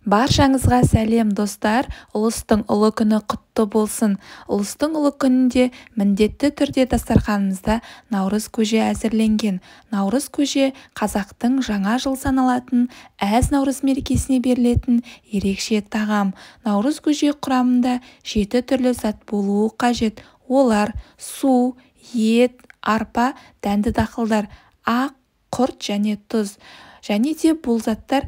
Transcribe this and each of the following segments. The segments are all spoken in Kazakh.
Баршаңызға сәлем достар, ұлыстың ұлы күні құтты болсын. Ұлыстың ұлы күнінде міндетті түрде дастарханымызда наурыз көже әзірленген. Наурыз көже қазақтың жаңа жыл саналатын әз наурыз мерекесіне берілетін ерекше тағам. Наурыз көже құрамында 7 түрлі зат болуы қажет. Олар су, ет, арпа, дәнді дақылдар, ақ, құрт және тұз. Және де бұл заттар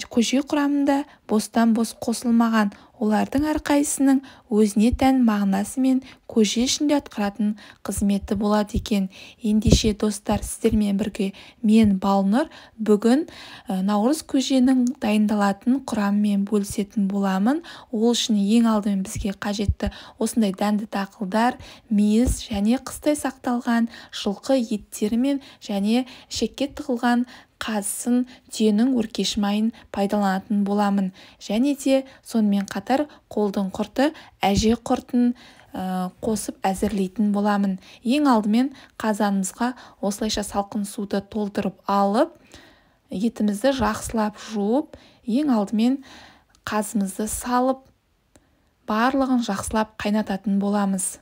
көже құрамында бостан-бос қосылмаған. Олардың әрқайсының өзіне тән мағынасы мен көже ішінде атқаратын қызметі болады екен. Ендеше достар, сіздермен бірге мен Балнұр бүгін наурыз көженің дайындалатын құрамымен бөлісетін боламын. Ол үшін ең алдымен бізге қажетті осындай дәнді дақылдар, мейіз және қыстай сақталған жылқы еттері мен және шекке тығылған қазысын, түйенің өркеш майын пайдаланатын боламын. Және де сонымен қатар қолдың құрты, әже құртын қосып әзірлейтін боламын. Ең алдымен қазанымызға осылайша салқын суды толтырып алып, етімізді жақсылап жуып, ең алдымен қазымызды салып, барлығын жақсылап қайнататын боламыз.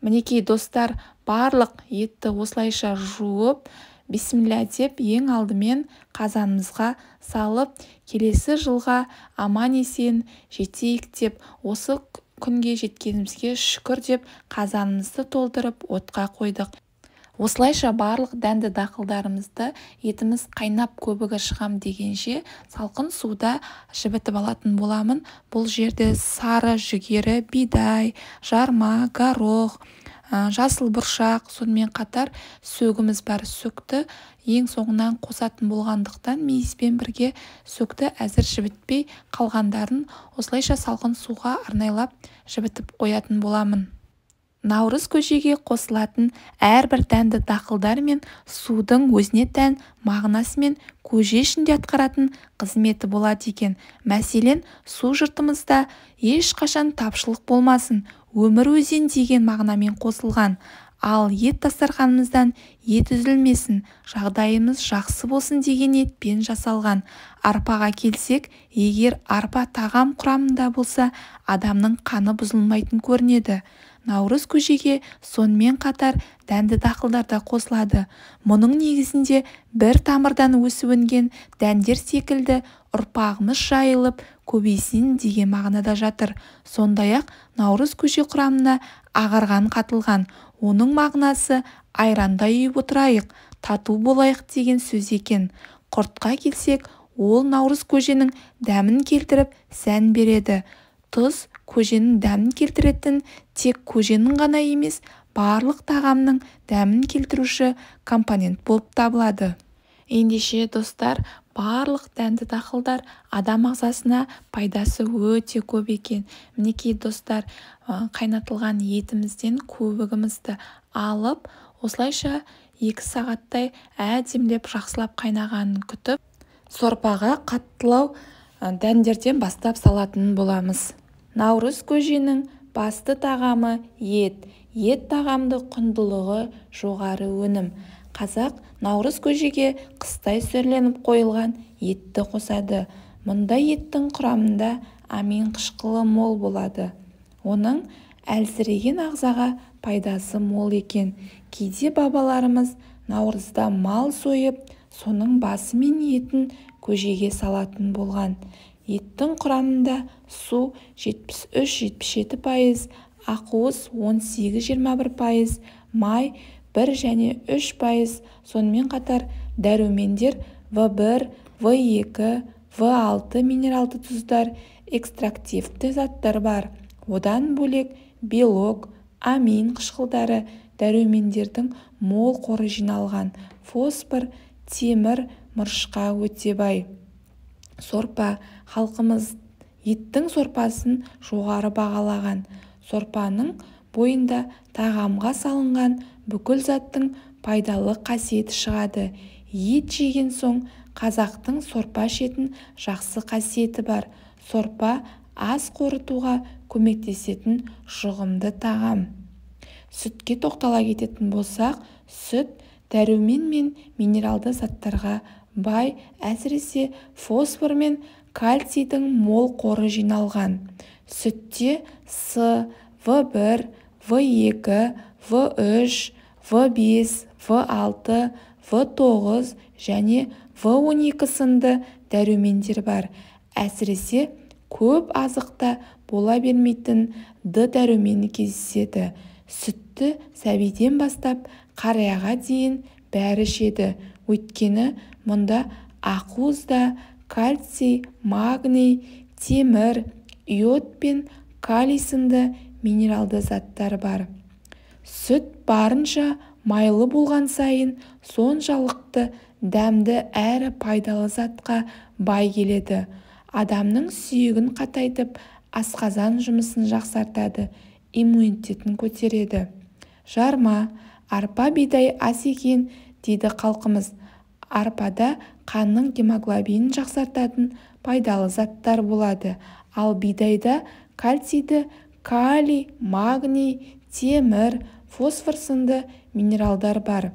Мінекей достар, барлық етті осылайша жуып, бисмилля деп ең алдымен қазанымызға салып, келесі жылға аман-есен жетейік деп, осы күнге жеткенімізге шүкір деп қазанымызды толтырып отқа қойдық. Осылайша барлық дәнді дақылдарымызды етіміз қайнап көбігі шығам дегенше салқын суда жібітіп алатын боламын. Бұл жерде сары жүгері, бидай, жарма, горох, жасыл бұршақ, сонымен қатар сөгіміз бар. Сөкті ең соңынан қосатын болғандықтан мейізбен бірге сөкті әзір жібітпей қалғандарын осылайша салқын суға арнайлап жібітіп қоятын боламын. Наурыз көжеге қосылатын әрбір дәнді дақылдар мен судың өзіне тән мағынасы мен көже ішінде атқаратын қызметі болады екен. Мәселен, су жұртымызда ешқашан тапшылық болмасын, өмір өзен деген мағынамен қосылған. Ал ет дастарханымыздан ет үзілмесін, жағдайымыз жақсы болсын деген ниетпен жасалған. Арпаға келсек, егер арпа тағам құрамында болса, адамның қаны бұзылмайтын көрінеді. Наурыз көжеге сонымен қатар дәнді дақылдар да қосылады. Мұның негізінде бір тамырдан өсіп өнген дәндер секілді ұрпағымыз жайылып көбейсін деген мағынада жатыр. Сондай-ақ наурыз көже құрамына ағарған қатылған. Оның мағынасы айранда үйіп отырайық, тату болайық деген сөз екен. Құртқа келсек, ол наурыз көженің дәмін келтіріп сән береді. Тұз көженің дәмін келтіретін тек көженің ғана емес, барлық тағамның дәмін келтіруші компонент болып табылады. Ендеше достар, барлық дәнді дақылдар адам ағзасына пайдасы өте көп екен. Мінекей достар, қайнатылған етімізден көбігімізді алып, осылайша 2 сағаттай әдемілеп жақсылап қайнағанын күтіп, сорпаға қаттылау дәндерден бастап салатын боламыз. Наурыз көженің басты тағамы ет. Ет тағамды құндылығы жоғары өнім. Қазақ наурыз көжеге қыстай сөрленіп қойылған етті қосады. Мұндай еттің құрамында амин қышқылы мол болады. Оның әлсіреген ағзаға пайдасы мол екен. Кейде бабаларымыз наурызда мал сойып, соның басы мен етін көжеге салатын болған. Еттің құрамында су 73-77%, ақуыз 18-21%, май 1 және 3%, сонымен қатар дәрумендер В1, В2, В6 минералды тұздар, экстрактивті заттар бар. Одан бөлек белок, амин қышқылдары, дәрумендердің мол қоры жиналған. Фосфор, темір, мырышқа өте бай. Сорпа. Халқымыз еттің сорпасын жоғары бағалаған. Сорпаның бойында тағамға салынған бүкіл заттың пайдалы қасиеті шығады. Ет жеген соң қазақтың сорпа ішетін жақсы қасиеті бар. Сорпа ас қорытуға көмектесетін жұғымды тағам. Сүтке тоқтала кететін болсақ, сүт дәрумен мен минералды заттарға бай, әсіресе фосфор мен кальцийдің мол қоры жиналған. Сүтте С, В1, В2, В3, В5, В6, В9 және В12 сынды дәрумендер бар. Әсіресе көп азықта бола бермейтін Д дәрумені кездеседі. Сүтті сәбиден бастап қарияға дейін бәрі ішеді. Өйткені мұнда ақуызда кальций, магний, темір, иод пен калий сынды минералды заттар бар. Сүт барынша майлы болған сайын соншалықты дәмді әрі пайдалы затқа бай келеді. Адамның сүйегін қатайтып, асқазан жұмысын жақсартады, иммунитетін көтереді. Жарма, арпа бидай ас екен дейді халқымыз. Арпада қанның гемоглобинін жақсартатын пайдалы заттар болады. Ал бидайда кальцийді, калий, магний, темір, фосфор сынды минералдар бар.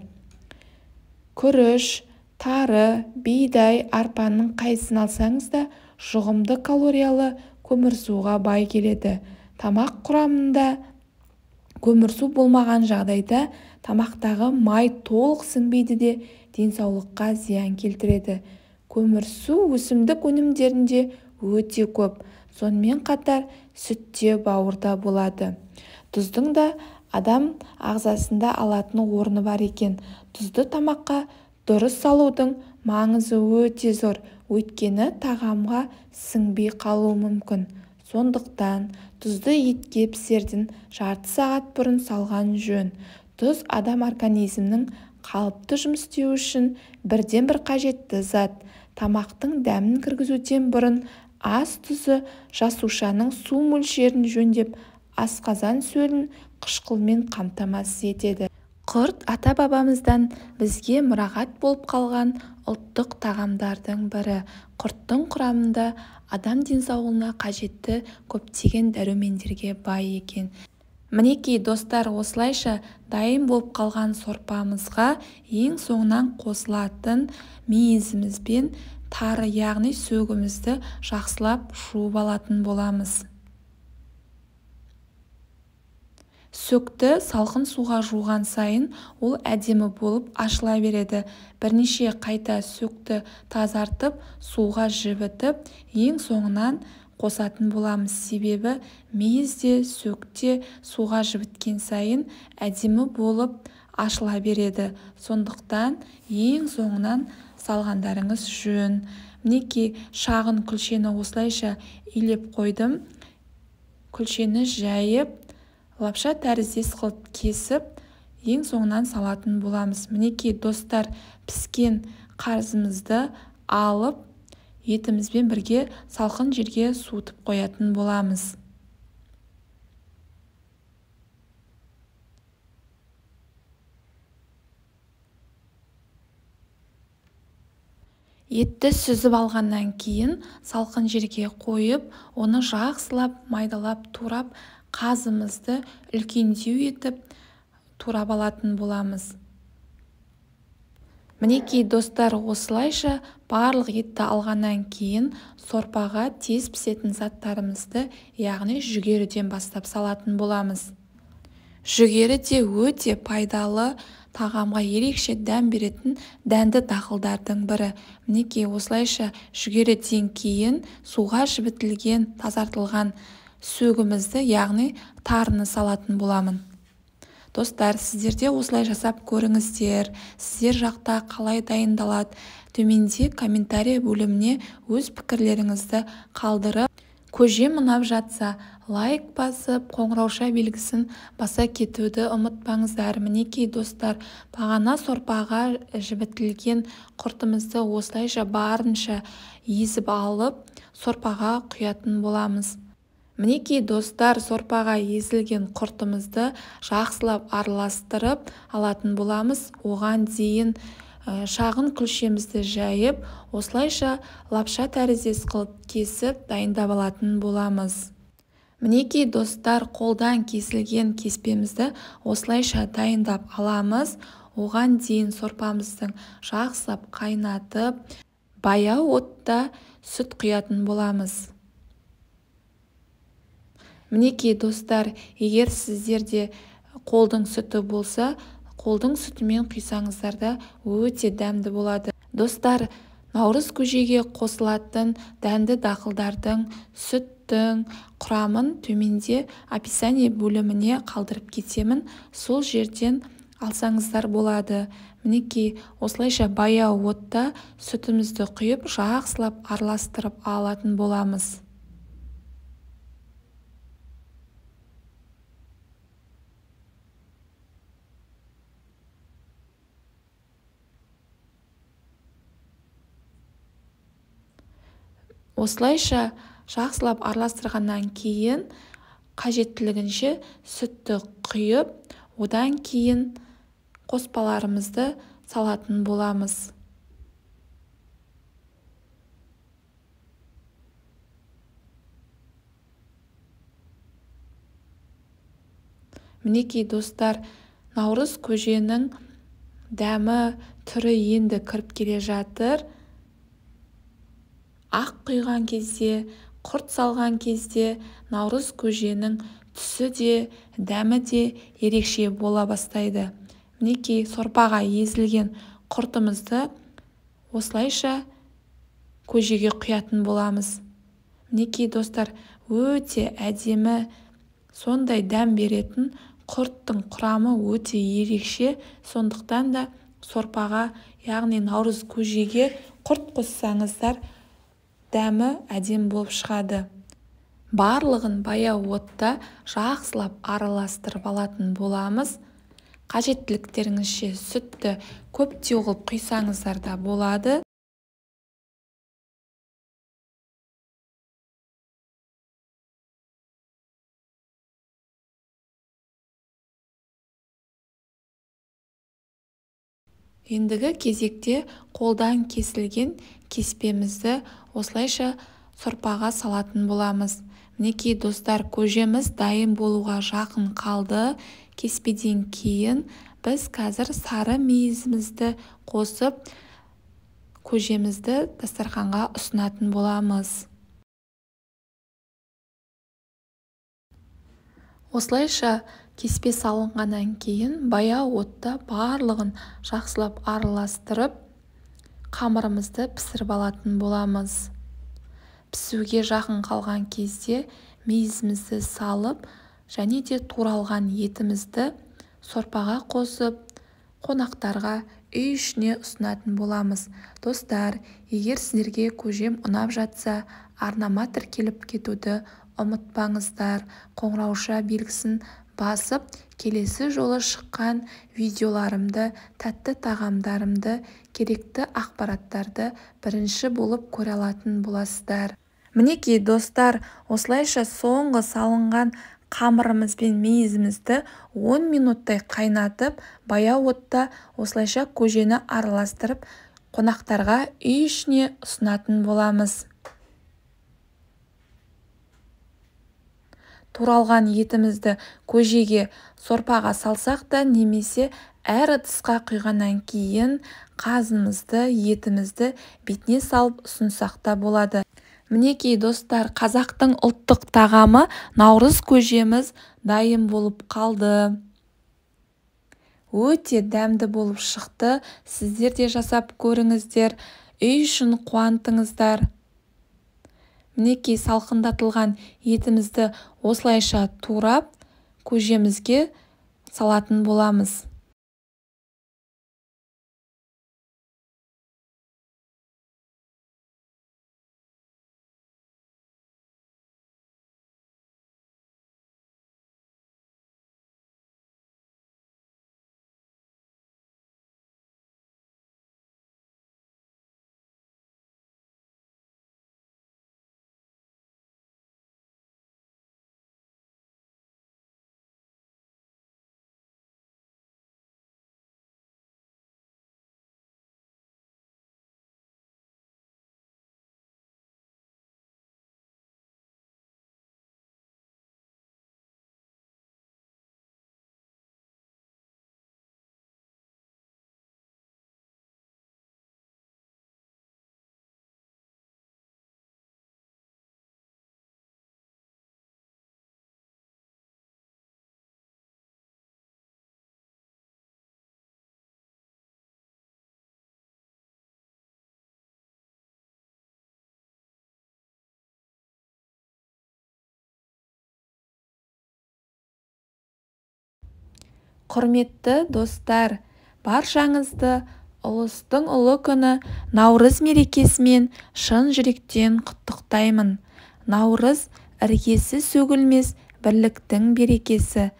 Күріш, тары, бидай, арпаның қайсысын алсаңыз да жұғымды калориялы көмірсуға бай келеді. Тамақ құрамында көмірсу болмаған жағдайда тамақтағы май толық сіңбейді де денсаулыққа зиян келтіреді. Көмірсу өсімдік өнімдерінде өте көп. Сонымен қатар сүтте, бауырда болады. Тұздың да адам ағзасында алатын орны бар екен. Тұзды тамаққа дұрыс салудың маңызы өте зор. Өйткені тағамға сіңбей қалуы мүмкін. Сондықтан тұзды етке пісерден жарты сағат бұрын салған жөн. Тұз адам организмнің қалыпты жұмыс істеуі үшін бірден бір қажетті зат. Тамақтың дәмін кіргізуден бұрын ас тұзы жасушаның су мөлшерін жөндеп, асқазан сөлін қышқылмен қамтамасыз етеді. Құрт ата-бабамыздан бізге мұрағат болып қалған ұлттық тағамдардың бірі. Құрттың құрамында адам денсаулығына қажетті көптеген дәрумендерге бай екен. Мінекей достар, осылайша дайын болып қалған сорпамызға ең соңынан қосылатын мейізіміз бен тары, яғни сөгімізді жақсылап жуып алатын боламыз. Сөкті салқын суға жуған сайын ол әдемі болып ашыла береді. Бірнеше қайта сөкті тазартып, суға жібітіп, ең соңынан қосатын боламыз. Себебі мейізде, сөкте суға жібіткен сайын әдемі болып ашыла береді. Сондықтан ең соңынан салғандарыңыз жөн. Мінекей шағын күлшені осылайша илеп қойдым. Күлшені жайып, лапша тәріздес қылып кесіп, ең соңынан салатын боламыз. Мінекей достар, піскен қарызымызды алып, етімізбен бірге салқын жерге суытып қоятын боламыз. Етті сүзіп алғаннан кейін салқын жерге қойып, оны жақсылап, майдалап, турап, қазымызды үлкендеу етіп турап алатын боламыз. Мінекей достар, осылайша барлық етті алғаннан кейін сорпаға тез пісетін заттарымызды, яғни жүгеріден бастап салатын боламыз. Жүгері де өте пайдалы, тағамға ерекше дәм беретін дәнді дақылдардың бірі. Мінекей осылайша жүгеріден кейін суға жібітілген, тазартылған сөгімізді, яғни тарыны салатын боламын. Достар, сіздер де осылай жасап көріңіздер. Сіздер жақта қалай дайындалады? Төменде комментарий бөліміне өз пікірлеріңізді қалдырып, көжем ұнап жатса, лайк басып, қоңырауша белгісін баса кетуді ұмытпаңыздар. Мінекей достар, бағана сорпаға жібітілген құртымызды осылайша барынша езіп алып, сорпаға құятын боламыз. Мінекей достар, сорпаға езілген құртымызды жақсылап араластырып алатын боламыз. Оған дейін шағын күлшемізді жайып, осылайша лапша тәріздес қылып кесіп дайындап алатын боламыз. Мінекей достар, қолдан кесілген кеспемізді осылайша дайындап аламыз. оған дейін сорпамыздың жақсылап қайнатып баяу отта сүт құятын боламыз. Мінекей достар, егер сіздерде қолдың сүті болса, қолдың сүтімен құйсаңыздар да өте дәмді болады. Достар, наурыз көжеге қосылатын дәнді дақылдардың сүттің құрамын төменде описание бөліміне қалдырып кетемін, сол жерден алсаңыздар болады. Мінекей осылайша баяу отта сүтімізді құйып жақсылап араластырып алатын боламыз. Осылайша жақсылап араластырғаннан кейін қажеттілігінше сүтті құйып, одан кейін қоспаларымызды салатын боламыз. Мінекей достар, наурыз көженің дәмі түрі енді кіріп келе жатыр. Ақ құйған кезде, құрт салған кезде наурыз көженің түсі де, дәмі де ерекше бола бастайды. Мінекей сорпаға езілген құртымызды осылайша көжеге құятын боламыз. Мінекей достар, өте әдемі, сондай дәм беретін құрттың құрамы өте ерекше, сондықтан да сорпаға, яғни наурыз көжеге құрт қоссаңыздар, дәмі әдем болып шығады. Барлығын баяу отта жақсылап араластырып алатын боламыз. Қажеттіліктеріңізше сүтті көптеу қылып құйсаңыздар да болады. Ендігі кезекте қолдан кесілген кеспемізді осылайша сорпаға салатын боламыз. Мінекей достар, көжеміз дайын болуға жақын қалды. Кеспеден кейін біз қазір сары мейізімізді қосып, көжемізді дастарханға ұсынатын боламыз. Осылайша кеспе салынғаннан кейін баяу отта барлығын жақсылап араластырып, қамырымызды пісіріп алатын боламыз. Пісуге жақын қалған кезде мейізімізді салып, және де туралған етімізді сорпаға қосып, қонақтарға үй ішіне ұсынатын боламыз. Достар, егер сіздерге көжем ұнап жатса, арнама тіркеліп кетуді ұмытпаңыздар. Қоңырауша белгісін басып, келесі жолы шыққан видеоларымды, тәтті тағамдарымды, керекті ақпараттарды бірінші болып көре алатын боласыздар. Мінекей достар, осылайша соңғы салынған қамырымыз бен мейізімізді 10 минуттай қайнатып, баяу отта осылайша көжені араластырып, қонақтарға үй ішіне ұсынатын боламыз. Туралған етімізді көжеге сорпаға салсақ та, немесе әр ыдысқа құйғаннан кейін қазымызды, етімізді бетіне салып ұсынсақ та болады. Мінекей достар, қазақтың ұлттық тағамы наурыз көжеміз дайын болып қалды. Өте дәмді болып шықты. Сіздер де жасап көріңіздер, үй ішін қуантыңыздар. Мінекей салқындатылған етімізді осылайша турап, көжемізге салатын боламыз. Құрметті достар, баршаңызды ұлыстың ұлы күні Наурыз мерекесімен шын жүректен құттықтаймын. Наурыз іргесі сөгілмес бірліктің берекесі,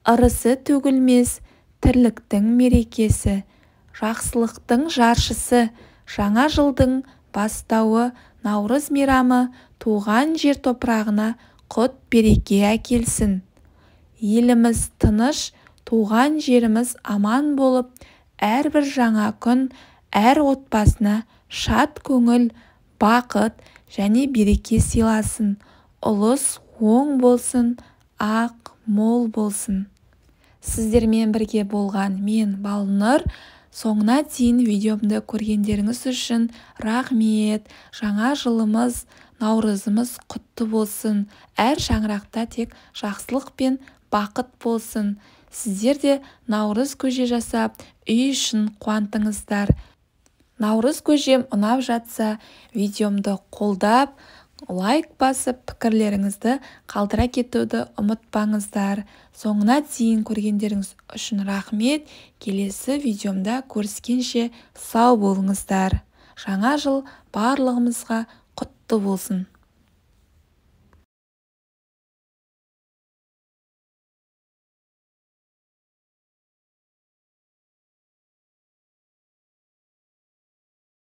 ырысы төгілмес тірліктің мерекесі, жақсылықтың жаршысы, жаңа жылдың бастауы. Наурыз мейрамы туған жер топырағына құт береке әкелсін. Еліміз тыныш, туған жеріміз аман болып, әрбір жаңа күн әр отбасына шат көңіл, бақыт және береке сыйласын. Ұлыс оң болсын, ақ мол болсын. Сіздермен бірге болған мен Балнұр. Соңына дейін видеомды көргендеріңіз үшін рахмет. Жаңа жылымыз, наурызымыз құтты болсын. Әр шаңырақта тек жақсылық пен бақыт болсын. Сіздер де наурыз көже жасап, үй үшін қуантыңыздар. Наурыз көжем ұнап жатса, видеомды қолдап, лайк басып, пікірлеріңізді қалдыра кетуді ұмытпаңыздар. Соңына дейін көргендеріңіз үшін рахмет. Келесі видеомда көріскенше сау болыңыздар. Жаңа жыл барлығымызға құтты болсын.